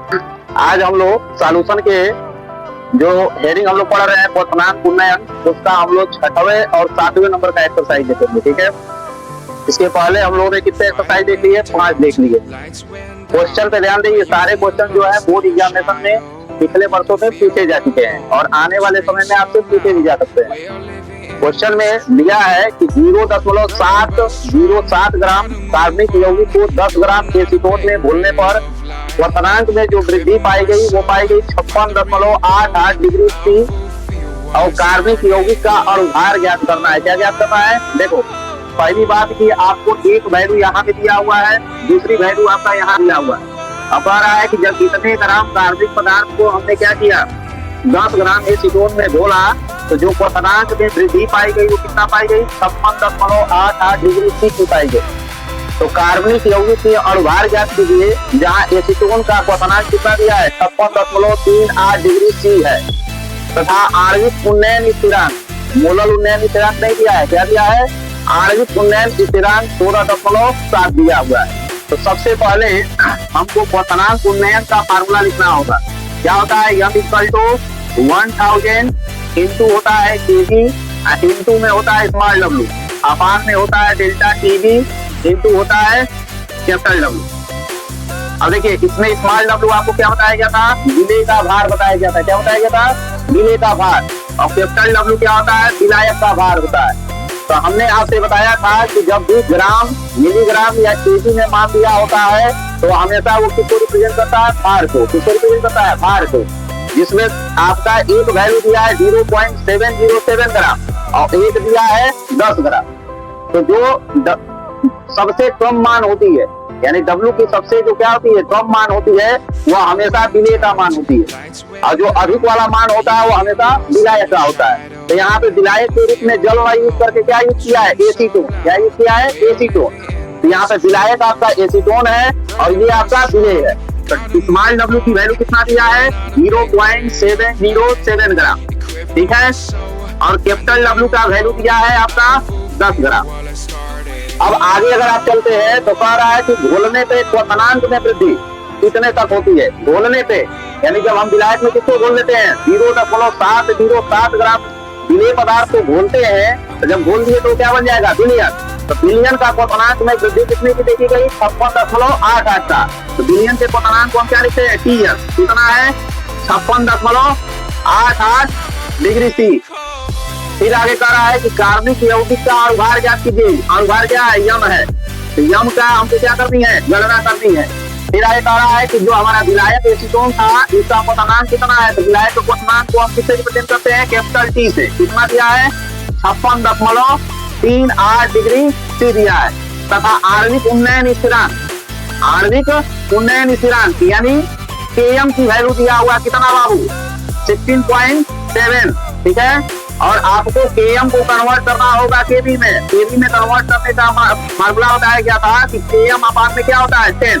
आज हम लोग सॉल्यूशन के जो हेडिंग हम लोग पढ़ रहे हैं क्वथनांक उन्नयन, उसका हम लोग 6वें और 7वें नंबर का एक्सरसाइज देखेंगे। ठीक है, इसके पहले हम लोगों ने कितने एक्सरसाइज देख लिए? 5 देख लिए। क्वेश्चन पे ध्यान दीजिए, सारे क्वेश्चन जो है बोर्ड एग्जामिनेशन में पिछले वर्षों में पूछे जा चुके हैं और आने वाले समय में आपसे पूछे भी जा सकते हैं। क्वेश्चन में दिया है कि 0.707 ग्राम कार्बनिक यौगिक को 10 ग्राम एसीटोन में घोलने पर क्वथनांक में जो वृद्धि पाई गई वो पाई गई 56.88 डिग्री सी और कार्बनिक यौगिक का अणुभार ज्ञात करना है। क्या ज्ञात करना है? देखो, पहली बात की आपको एक वैल्यू यहाँ पे दिया हुआ है, दूसरी वैल्यू आपका यहाँ दिया हुआ है। अब कह रहा है कि जब इतने ग्राम कार्बनिक पदार्थ को हमने क्या किया, 10 ग्राम एसीटोन में घोला, तो जो क्वथनांक में वृद्धि पाई गई वो कितना पाई गई? 56.88 डिग्री सी की पाई गई। तो कार्बनिक यौगिक के अणुभार ज्ञात कीजिए, जहाँ एसीटोन का क्वथनांक कितना दिया है? 56.38 डिग्री सी है। तथा आणविक उन्नयन स्थिरांक, मोलल उन्नयन स्थिरांक नहीं दिया है। क्या दिया है? आणविक उन्नयन स्थिरांक 16.7 दिया हुआ है। तो सबसे पहले हमको क्वथनांक उन्नयन का फार्मूला लिखना होगा। क्या होता है? m इक्वल टू 1000 इंटू होता है केजी, इंटू में होता है स्मॉल डब्ल्यू, अपान में होता है डेल्टा टीबी, इंटू होता है कैपिटल डब्ल्यू। अब देखिए, इसमें स्मॉल डब्ल्यू आपको क्या बताया गया था? विलेय का भार बताया गया था। क्या बताया गया था? विलेय का भार। और कैपिटल डब्ल्यू क्या होता है? विलायक का भार होता है। तो हमने आपसे बताया था कि जब भी ग्राम, मिलीग्राम या केजी में मान दिया होता है तो हमेशा वो किसको रिप्रेजेंट करता है? भार को। किसको रिप्रेजेंट करता है? भार को। जिसमें आपका एक वैल्यू दिया है 0.707 ग्राम और एक दिया है 10 ग्राम। तो जो सबसे कम मान होती है, यानी W की सबसे जो क्या होती है, कम मान होती है, वह हमेशा विलेय का मान होती है। और जो अधिक वाला मान होता है वो हमेशा विलायक का होता है। तो यहाँ पे विलायक के रूप में जल वायु यूज करके क्या यूज किया है? एसीटोन। क्या यूज किया है? एसीटोन। तो यहाँ पे विलायक आपका एसीटोन है और ये आपका विलेय है। तो स्मॉल W की वैल्यू कितना दिया है? 0.707 ग्राम। ठीक है, और कैपिटल W का वैल्यू दिया है आपका 10 ग्राम। अब आगे अगर आप चलते हैं तो कह रहा है कि घोलने पे क्वथनांक में वृद्धि कितने तक होती है? घोलने पे, यानी जब हम विलायक में किसको घोल लेते हैं? 0.707 ग्राम विलेय पदार्थ को घोलते हैं, तो जब घोल दिए तो क्या बन जाएगा? विलयन। तो विलयन का क्वथनांक में वृद्धि कितने की देखी गई? 56.88 का। तो विलयन के क्वथनांक को हम क्या लिखते हैं? TS। कितना है? 56.88 डिग्री सी। फिर आगे कह रहा है कि कार्बनिक यौगिक का अणुभार ज्ञात कीजिए। अणुभार क्या है? यम है। तो यम का हमको क्या करनी है? गणना करनी है। फिर आगे कह रहा है कि जो हमारा विलायक एसीटोन था, इसका क्वथनांक कितना है? तो विलायक के क्वथनांक को हम किससे रिप्रेजेंट करते हैं? कैपिटल T से। कितना दिया है? 56.38 डिग्री सी दिया है। तथा आणविक उन्नयन स्थिरांक, आणविक उन्नयन स्थिरांक यानी Km की वैल्यू दिया हुआ कितना बाबू? 16.7। ठीक है, और आपको Km को कन्वर्ट करना होगा केवी में। केवी में कन्वर्ट करने का फार्मूला बताया गया था कि Km अपान में क्या होता है? 10।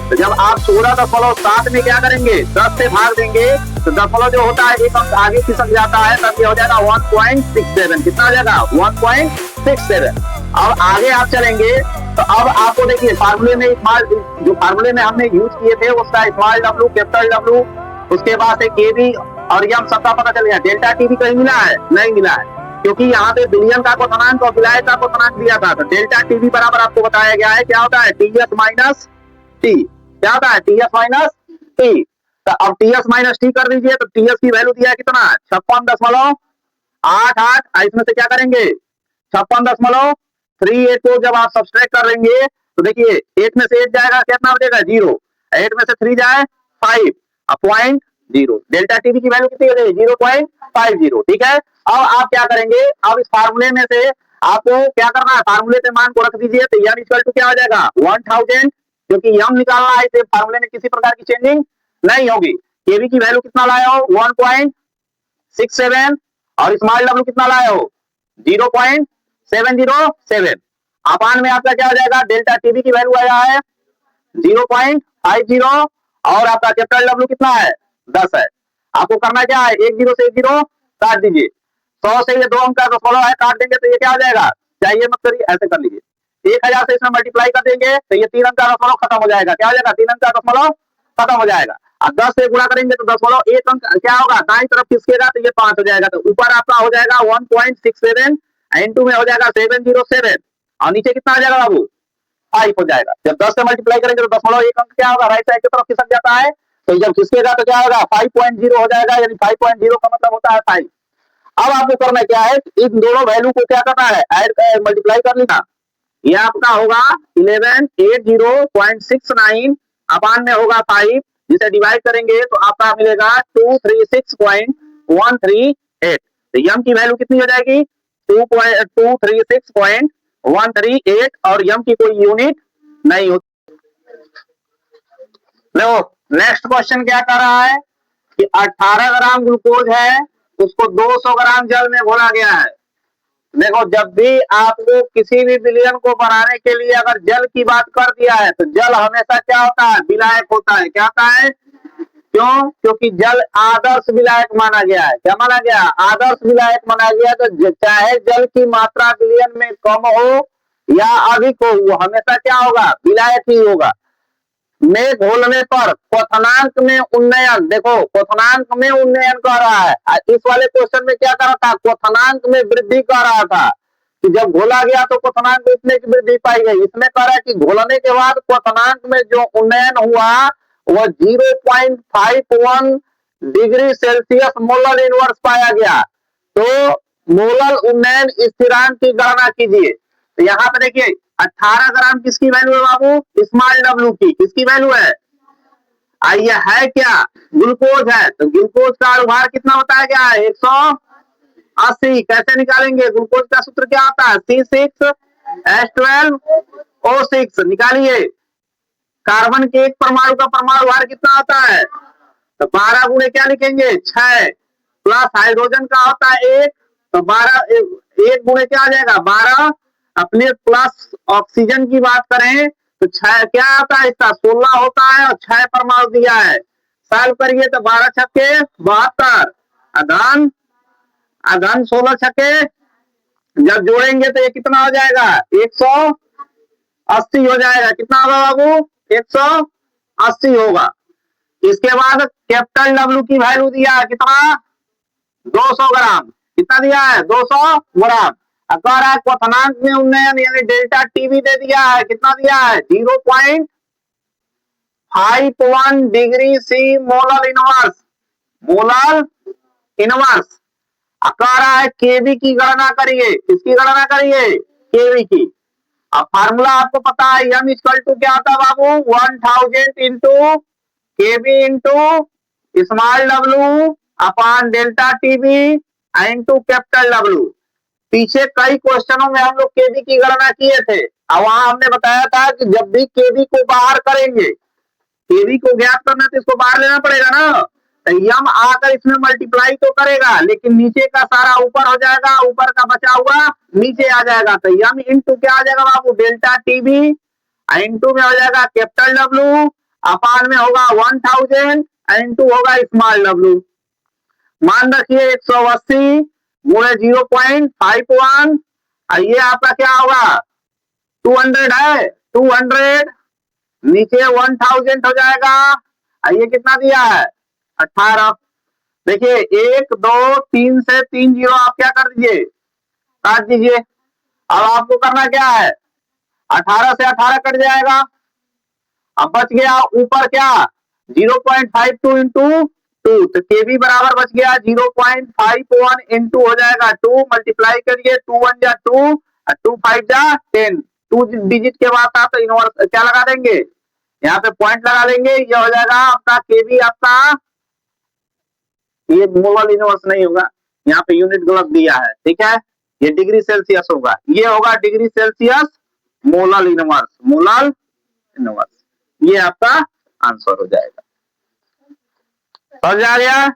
तो जब आप 16.7 में क्या करेंगे? 10 से भाग देंगे तो दशमलव जो होता है एक अंक आगे खिसक जाता है, तब ये हो जाएगा 1.67। कितना हो जाएगा? 1.67। अब आगे आप चलेंगे तो अब आपको देखिए फार्मूले में जो फार्मूले में हमने यूज किए थे उसका स्मॉल W, कैपिटल W, उसके बाद से केवी और यम सबका पता चल गया। डेल्टा टी भी कहीं मिला है? नहीं मिला है, क्योंकि यहाँ पे विलयन का क्वथनांक और विलायक का क्वथनांक दिया था। तो डेल्टा टी भी बराबर आपको बताया गया है। क्या होता है? TS minus T। क्या होता है? TS minus T। तो अब TS माइनस T कर दीजिए, तो TS की वैल्यू दिया है कितना? 56.88। इसमें से क्या करेंगे? 56.38 को जब आप सब्सट्रैक्ट कर लेंगे तो देखिए 8 में से 8 जाएगा, कितना बचेगा? 0। 8 में से 3 जाए 5, 0। डेल्टा टीवी की वैल्यू कितनी हो जाएगी? 0.50। ठीक है, अब आप क्या करेंगे? अब इस फार्मूले में से आपको क्या करना है? फार्मूले पे मान को रख दीजिए। तो m इक्वल टू क्या हो जाएगा? 1000, क्योंकि m निकालना है इसे फार्मूले में किसी प्रकार की चेंजिंग नहीं होगी। केवी की वैल्यू कितना लाए हो? 1.67 और स्मॉल डब्ल्यू कितना लाए हो? 0.707। अपान में आपका क्या हो जाएगा? डेल्टा टीवी की वैल्यू आया है 0.50 और आपका कैपिटल डब्ल्यू कितना है? 10 है। आपको करना क्या है? 1 0 से 1 0 काट दीजिए। 100 से ये 2 अंक का दशमलव है, काट देंगे तो ये क्या आ जाएगा? चाहिए मत करिए, ऐसे कर लीजिए। 1000 से इसमें मल्टीप्लाई कर देंगे तो ये 3 अंक का दशमलव खत्म हो जाएगा। क्या हो जाएगा? 3 अंक का दशमलव खत्म हो जाएगा। अब 10 से गुणा करेंगे तो 10 अंक क्या होगा, दाई तरफ खिसकेगा तो ये 5 हो जाएगा, तो ऊपर आपका हो जाएगा 1.67 इंटू में हो जाएगा 707 और नीचे कितना आ जाएगा बाबू 5 हो जाएगा। जब 10 से मल्टीप्लाई करेंगे तो 1 अंक क्या होगा, राइट साइड की तरफ खिसक जाता है, तो जब खिसकेगा तो क्या होगा 5.0 हो जाएगा, यानी 5.0 का मतलब होता है 5। अब आपको करना क्या है, इन दोनों वैल्यू को क्या करना है, ऐड मल्टीप्लाई कर लेना। ये आपका होगा 1180.69 अपान में होगा 5, जिसे डिवाइड करेंगे तो आपका मिलेगा 236.138। तो यम की वैल्यू कितनी हो जाएगी 236.138 और यम की कोई यूनिट नहीं होती। देखो नेक्स्ट क्वेश्चन क्या कर रहा है कि 18 ग्राम ग्लूकोज है, उसको 200 ग्राम जल में घोला गया है। देखो जब भी आपको किसी भी विलयन को बनाने के लिए अगर जल की बात कर दिया है तो जल हमेशा क्या होता है, विलायक होता है। क्या होता है, क्यों, क्योंकि जल आदर्श विलायक माना गया है। क्या माना गया, आदर्श विलायक माना गया। तो चाहे जल की मात्रा विलयन में कम हो या अधिक हो, वो हमेशा क्या होगा, विलायक ही होगा। में घोलने पर क्वथनांक में उन्नयन, देखो क्वथनांक में उन्नयन कर रहा है। इस वाले क्वेश्चन में क्या कर रहा था, क्वथनांक में वृद्धि कर रहा था कि जब घोला गया तो क्वथनांक में इतने की वृद्धि पाई गई। इसमें कह रहा है कि घोलने के बाद क्वथनांक में जो उन्नयन हुआ वह 0.51 डिग्री सेल्सियस मोलर इनवर्स पाया गया। तो मोलर उन्नयन स्थिरांक की गणना कीजिए। तो यहाँ पे देखिए 18 ग्राम किसकी वैल्यू है बाबू, स्मॉल डब्ल्यू की। किसकी वैल्यू है, आइए है क्या, ग्लूकोज है। तो ग्लूकोज का अनुभार कितना बताया गया है 180। कैसे निकालेंगे, ग्लूकोज का सूत्र क्या आता है C6H12O6 निकालिए। कार्बन के एक परमाणु का परमाणु भार कितना आता है, तो 12 गुणे क्या लिखेंगे 6 प्लस हाइड्रोजन का होता है 1, तो 12 एक गुणे क्या आ जाएगा 12 अपने प्लस ऑक्सीजन की बात करें तो 6 क्या आता है इसका 16 होता है और 6 परमाणु दिया है। साल करिए तो 12 छक्के 72, अधन अधन 16 छक्के जब जोड़ेंगे तो ये कितना हो जाएगा 180 हो जाएगा। कितना होगा बाबू 180 होगा। इसके बाद कैपिटल डब्ल्यू की वैल्यू दिया है कितना 200 ग्राम। कितना दिया है 200 ग्राम। कह रहा है क्वथनांक में उन्नयन यानी डेल्टा टीवी दे दिया है। कितना दिया है 0.51 degree C molar inverse, molar inverse. कह रहा है केवी की गणना करिए। किसकी गणना करिए, केवी की। अब फार्मूला आपको पता है एम इक्वल टू क्या आता है बाबू 1000 into KV into small W upon delta TV into capital W. पीछे कई क्वेश्चनों में हम लोग केवी की गणना किए थे। अब वहां हमने बताया था कि जब भी केवी को बाहर करेंगे, केवी को ज्ञात करना तो इसको बाहर लेना पड़ेगा ना, तो यम आकर इसमें मल्टीप्लाई तो करेगा लेकिन नीचे का सारा ऊपर हो जाएगा, ऊपर का बचा हुआ नीचे आ जाएगा। तो यम इंटू क्या आ जाएगा बाबू डेल्टा टीवी इंटू में हो जाएगा कैपिटल डब्ल्यू अपान में होगा 1000 इंटू होगा स्मॉल डब्ल्यू। मान रखिए 180 गुणे 0.51 ये आपका क्या होगा 200 है, 200 नीचे 1000 हो जाएगा। ये कितना दिया है 18। देखिए 1 2 3 से 3 जीरो आप क्या कर दीजिए काट दीजिए। अब आपको करना क्या है 18 से 18 कट जाएगा। अब बच गया ऊपर क्या 0.52 इंटू 2, तो केवी बराबर बच गया 0.51 इंटू हो जाएगा 2 मल्टीप्लाई करिए 2 1 जा 2 और 2 5 जा 10। 2 डिजिट के बाद आप तो इनवर्स क्या लगा देंगे, यहाँ पे पॉइंट लगा देंगे। ये हो जाएगा आपका केवी आपका, ये मोलर इनवर्स नहीं होगा, यहाँ पे यूनिट गलत दिया है, ठीक है। ये डिग्री सेल्सियस होगा, ये होगा degree Celsius molar inverse, molar inverse. ये आपका आंसर हो जाएगा। समझ आ गया।